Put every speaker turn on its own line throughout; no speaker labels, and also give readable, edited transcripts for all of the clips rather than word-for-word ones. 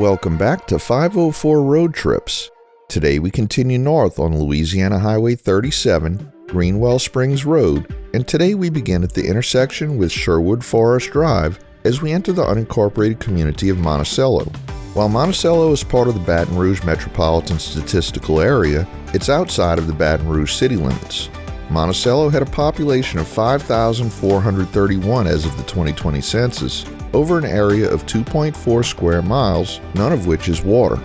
Welcome back to 504 Road Trips. Today we continue north on Louisiana Highway 37, Greenwell Springs Road, and today we begin at the intersection with Sherwood Forest Drive as we enter the unincorporated community of Monticello. While Monticello is part of the Baton Rouge Metropolitan Statistical Area, it's outside of the Baton Rouge city limits. Monticello had a population of 5,431 as of the 2020 census, over an area of 2.4 square miles, none of which is water.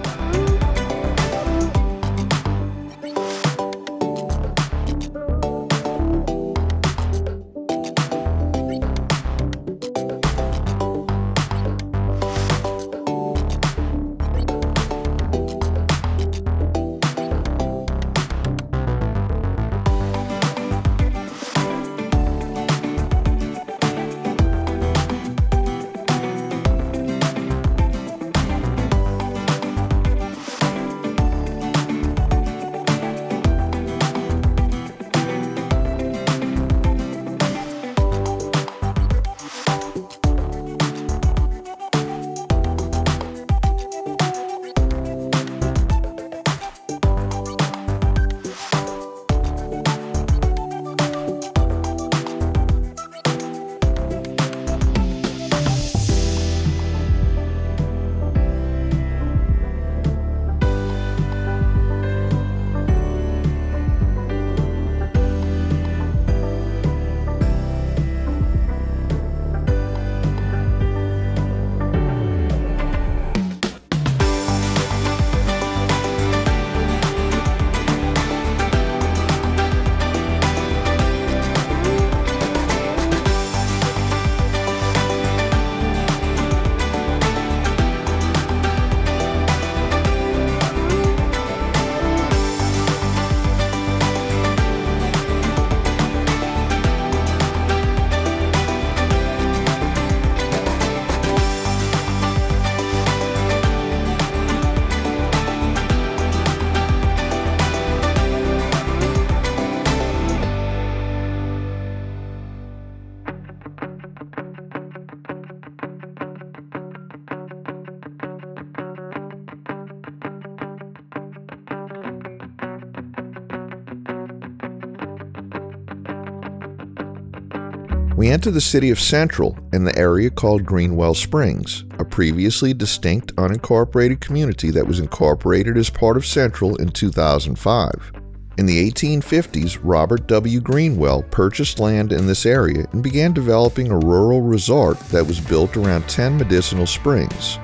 We enter the city of Central in the area called Greenwell Springs, a previously distinct unincorporated community that was incorporated as part of Central in 2005. In the 1850s, Robert W. Greenwell purchased land in this area and began developing a rural resort that was built around 10 medicinal springs.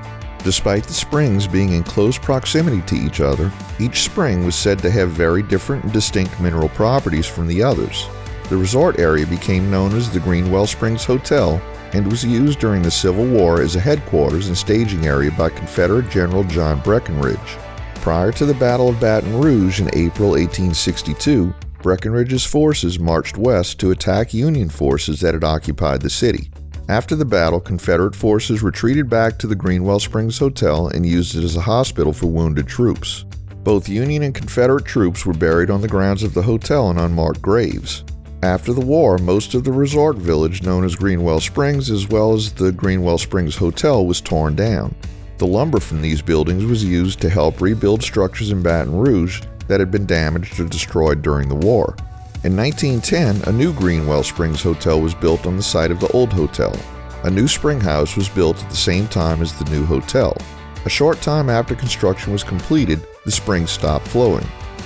Despite the springs being in close proximity to each other, each spring was said to have very different and distinct mineral properties from the others. The resort area became known as the Greenwell Springs Hotel and was used during the Civil War as a headquarters and staging area by Confederate General John Breckinridge. Prior to the Battle of Baton Rouge in April 1862, Breckinridge's forces marched west to attack Union forces that had occupied the city. After the battle, Confederate forces retreated back to the Greenwell Springs Hotel and used it as a hospital for wounded troops. Both Union and Confederate troops were buried on the grounds of the hotel in unmarked graves. After the war, most of the resort village known as Greenwell Springs as well as the Greenwell Springs Hotel was torn down. The lumber from these buildings was used to help rebuild structures in Baton Rouge that had been damaged or destroyed during the war. In 1910, a new Greenwell Springs Hotel was built on the site of the old hotel. A new spring house was built at the same time as the new hotel. A short time after construction was completed, the springs stopped flowing.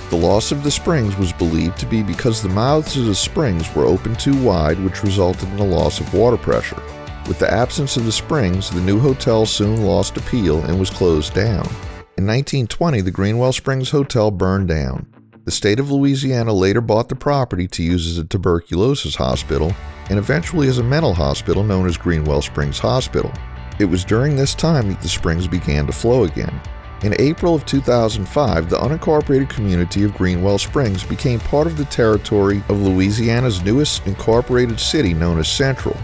The loss of the springs was believed to be because the mouths of the springs were opened too wide, which resulted in a loss of water pressure. With the absence of the springs, the new hotel soon lost appeal and was closed down. In 1920, the Greenwell Springs Hotel burned down. The state of Louisiana later bought the property to use as a tuberculosis hospital and eventually as a mental hospital known as Greenwell Springs Hospital. It was during this time that the springs began to flow again. In April of 2005, the unincorporated community of Greenwell Springs became part of the territory of Louisiana's newest incorporated city known as Central.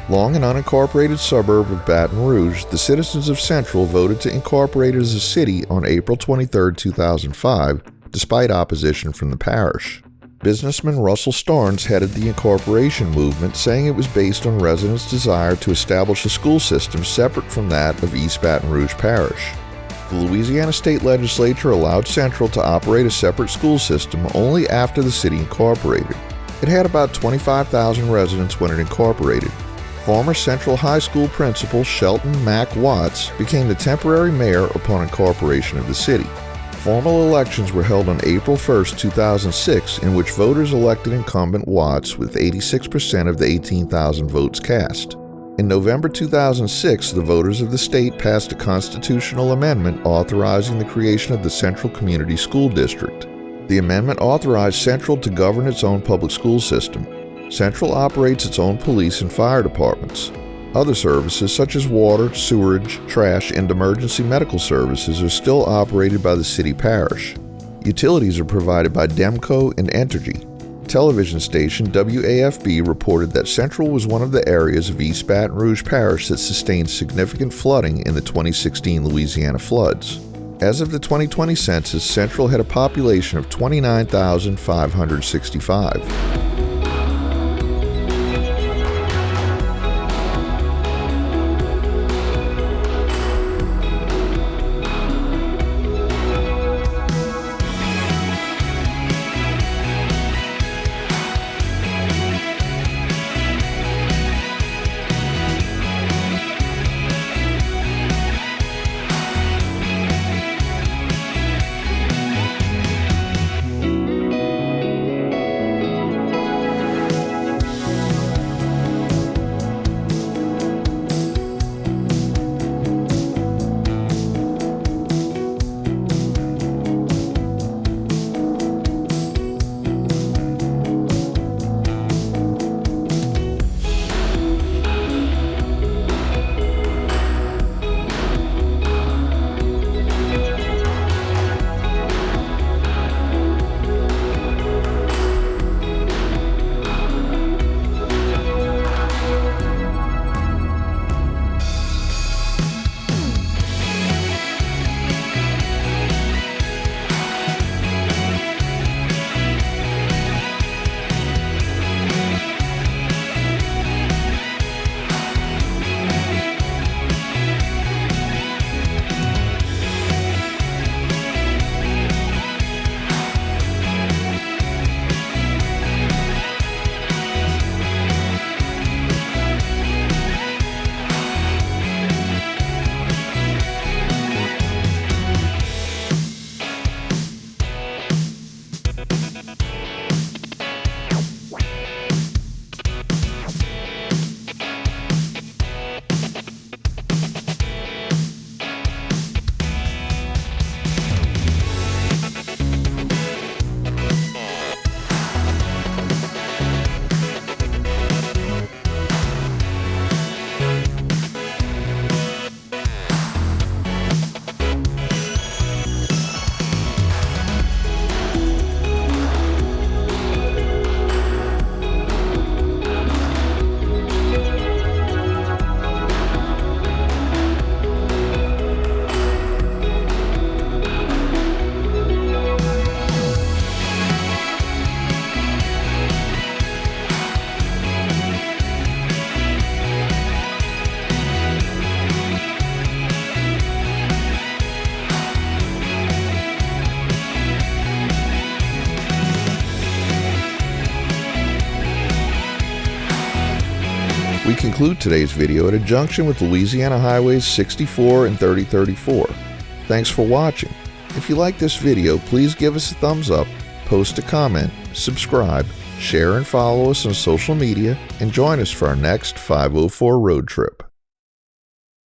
Long an unincorporated suburb of Baton Rouge, the citizens of Central voted to incorporate it as a city on April 23, 2005, despite opposition from the parish. Businessman Russell Starnes headed the incorporation movement, saying it was based on residents' desire to establish a school system separate from that of East Baton Rouge Parish. The Louisiana State Legislature allowed Central to operate a separate school system only after the city incorporated. It had about 25,000 residents when it incorporated. Former Central High School principal Shelton Mack Watts became the temporary mayor upon incorporation of the city. Formal elections were held on April 1, 2006, in which voters elected incumbent Watts with 86% of the 18,000 votes cast. In November 2006, the voters of the state passed a constitutional amendment authorizing the creation of the Central Community School District. The amendment authorized Central to govern its own public school system. Central operates its own police and fire departments. Other services such as water, sewerage, trash, and emergency medical services are still operated by the city parish. Utilities are provided by Demco and Entergy. Television station WAFB reported that Central was one of the areas of East Baton Rouge Parish that sustained significant flooding in the 2016 Louisiana floods. As of the 2020 census, Central had a population of 29,565. We conclude today's video at a junction with Louisiana Highways 64 and 3034. Thanks for watching. If you like this video, please give us a thumbs up, post a comment, subscribe, share and follow us on social media, and join us for our next 504 road trip.